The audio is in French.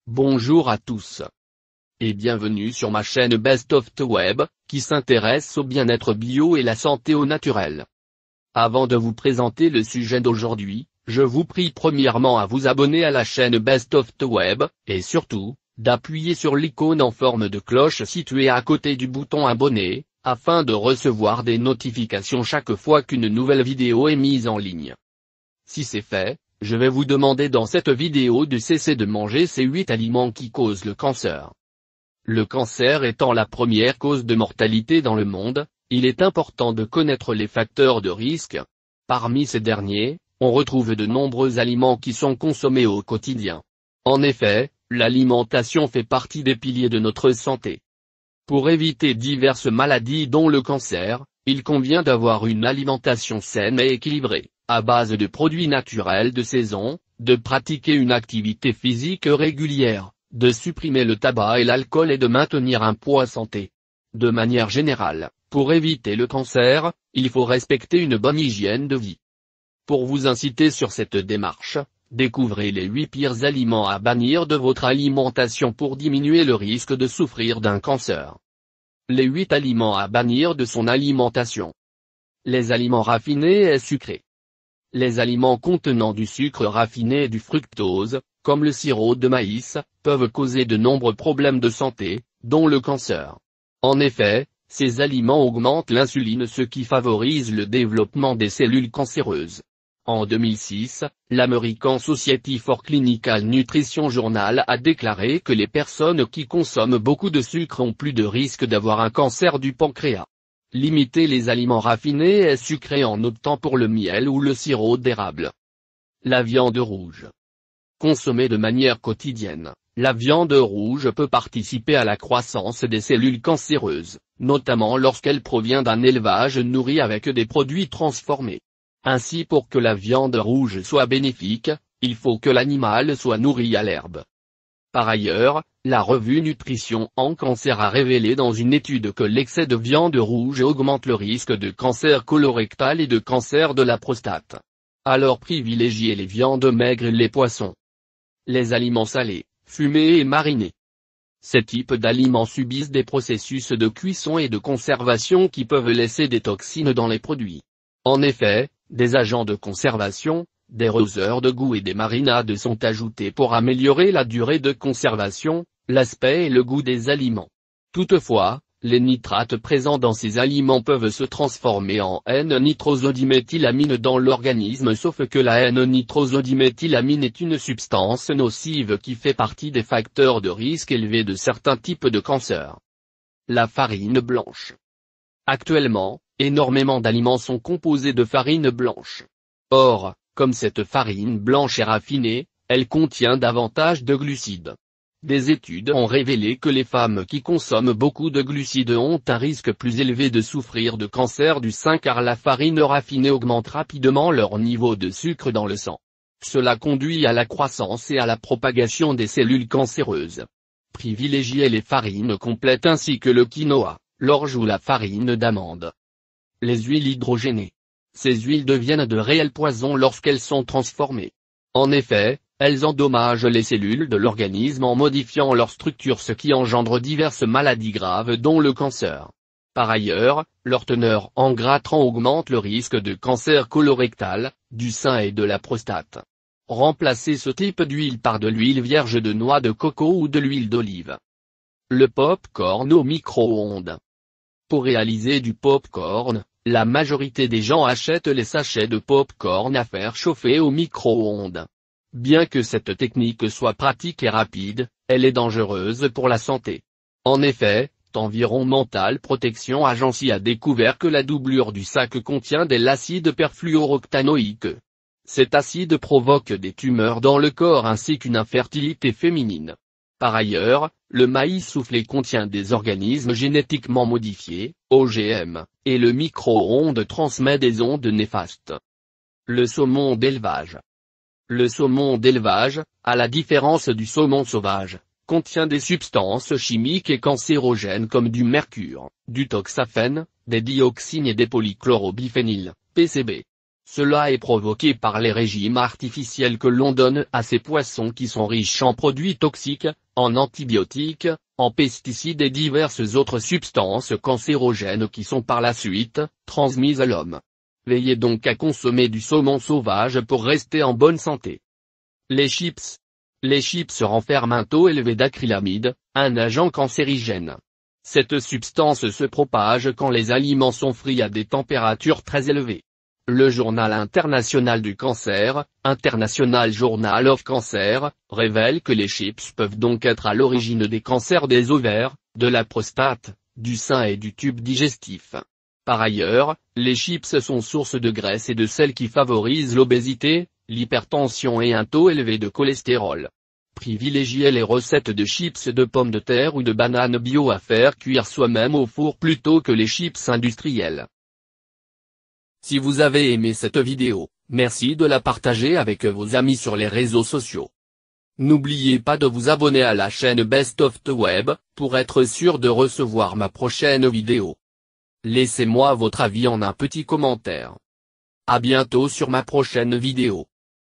Bonjour à tous. Et bienvenue sur ma chaîne Best of the Web, qui s'intéresse au bien-être bio et la santé au naturel. Avant de vous présenter le sujet d'aujourd'hui, je vous prie premièrement à vous abonner à la chaîne Best of the Web, et surtout, d'appuyer sur l'icône en forme de cloche située à côté du bouton abonner, afin de recevoir des notifications chaque fois qu'une nouvelle vidéo est mise en ligne. Si c'est fait, je vais vous demander dans cette vidéo de cesser de manger ces 8 aliments qui causent le cancer. Le cancer étant la première cause de mortalité dans le monde, il est important de connaître les facteurs de risque. Parmi ces derniers, on retrouve de nombreux aliments qui sont consommés au quotidien. En effet, l'alimentation fait partie des piliers de notre santé. Pour éviter diverses maladies dont le cancer, il convient d'avoir une alimentation saine et équilibrée, à base de produits naturels de saison, de pratiquer une activité physique régulière, de supprimer le tabac et l'alcool et de maintenir un poids santé. De manière générale, pour éviter le cancer, il faut respecter une bonne hygiène de vie. Pour vous inciter sur cette démarche, découvrez les 8 pires aliments à bannir de votre alimentation pour diminuer le risque de souffrir d'un cancer. Les 8 aliments à bannir de son alimentation. Les aliments raffinés et sucrés. Les aliments contenant du sucre raffiné et du fructose, comme le sirop de maïs, peuvent causer de nombreux problèmes de santé, dont le cancer. En effet, ces aliments augmentent l'insuline, ce qui favorise le développement des cellules cancéreuses. En 2006, l'American Society for Clinical Nutrition Journal a déclaré que les personnes qui consomment beaucoup de sucre ont plus de risques d'avoir un cancer du pancréas. Limitez les aliments raffinés et sucrés en optant pour le miel ou le sirop d'érable. La viande rouge. Consommée de manière quotidienne, la viande rouge peut participer à la croissance des cellules cancéreuses, notamment lorsqu'elle provient d'un élevage nourri avec des produits transformés. Ainsi, pour que la viande rouge soit bénéfique, il faut que l'animal soit nourri à l'herbe. Par ailleurs, la revue Nutrition en Cancer a révélé dans une étude que l'excès de viande rouge augmente le risque de cancer colorectal et de cancer de la prostate. Alors privilégiez les viandes maigres et les poissons. Les aliments salés, fumés et marinés. Ces types d'aliments subissent des processus de cuisson et de conservation qui peuvent laisser des toxines dans les produits. En effet, des agents de conservation, des rehausseurs de goût et des marinades sont ajoutés pour améliorer la durée de conservation, l'aspect et le goût des aliments. Toutefois, les nitrates présents dans ces aliments peuvent se transformer en N-nitrosodiméthylamine dans l'organisme, sauf que la N-nitrosodiméthylamine est une substance nocive qui fait partie des facteurs de risque élevé de certains types de cancer. La farine blanche. Actuellement, énormément d'aliments sont composés de farine blanche. Or, comme cette farine blanche est raffinée, elle contient davantage de glucides. Des études ont révélé que les femmes qui consomment beaucoup de glucides ont un risque plus élevé de souffrir de cancer du sein car la farine raffinée augmente rapidement leur niveau de sucre dans le sang. Cela conduit à la croissance et à la propagation des cellules cancéreuses. Privilégiez les farines complètes ainsi que le quinoa, l'orge ou la farine d'amande. Les huiles hydrogénées. Ces huiles deviennent de réels poisons lorsqu'elles sont transformées. En effet, elles endommagent les cellules de l'organisme en modifiant leur structure, ce qui engendre diverses maladies graves dont le cancer. Par ailleurs, leur teneur en gras trans augmente le risque de cancer colorectal, du sein et de la prostate. Remplacez ce type d'huile par de l'huile vierge de noix de coco ou de l'huile d'olive. Le pop-corn au micro-ondes. Pour réaliser du pop-corn, la majorité des gens achètent les sachets de pop-corn à faire chauffer au micro-ondes. Bien que cette technique soit pratique et rapide, elle est dangereuse pour la santé. En effet, Environmental Protection Agency a découvert que la doublure du sac contient de l'acide perfluorooctanoïque. Cet acide provoque des tumeurs dans le corps ainsi qu'une infertilité féminine. Par ailleurs, le maïs soufflé contient des organismes génétiquement modifiés, OGM, et le micro-ondes transmet des ondes néfastes. Le saumon d'élevage. Le saumon d'élevage, à la différence du saumon sauvage, contient des substances chimiques et cancérogènes comme du mercure, du toxaphène, des dioxines et des polychlorobiphényles, PCB. Cela est provoqué par les régimes artificiels que l'on donne à ces poissons qui sont riches en produits toxiques, en antibiotiques, en pesticides et diverses autres substances cancérogènes qui sont par la suite transmises à l'homme. Veillez donc à consommer du saumon sauvage pour rester en bonne santé. Les chips. Les chips renferment un taux élevé d'acrylamide, un agent cancérigène. Cette substance se propage quand les aliments sont frits à des températures très élevées. Le Journal international du cancer, International Journal of Cancer, révèle que les chips peuvent donc être à l'origine des cancers des ovaires, de la prostate, du sein et du tube digestif. Par ailleurs, les chips sont source de graisse et de sel qui favorisent l'obésité, l'hypertension et un taux élevé de cholestérol. Privilégiez les recettes de chips de pommes de terre ou de bananes bio à faire cuire soi-même au four plutôt que les chips industriels. Si vous avez aimé cette vidéo, merci de la partager avec vos amis sur les réseaux sociaux. N'oubliez pas de vous abonner à la chaîne Best of the Web, pour être sûr de recevoir ma prochaine vidéo. Laissez-moi votre avis en un petit commentaire. À bientôt sur ma prochaine vidéo.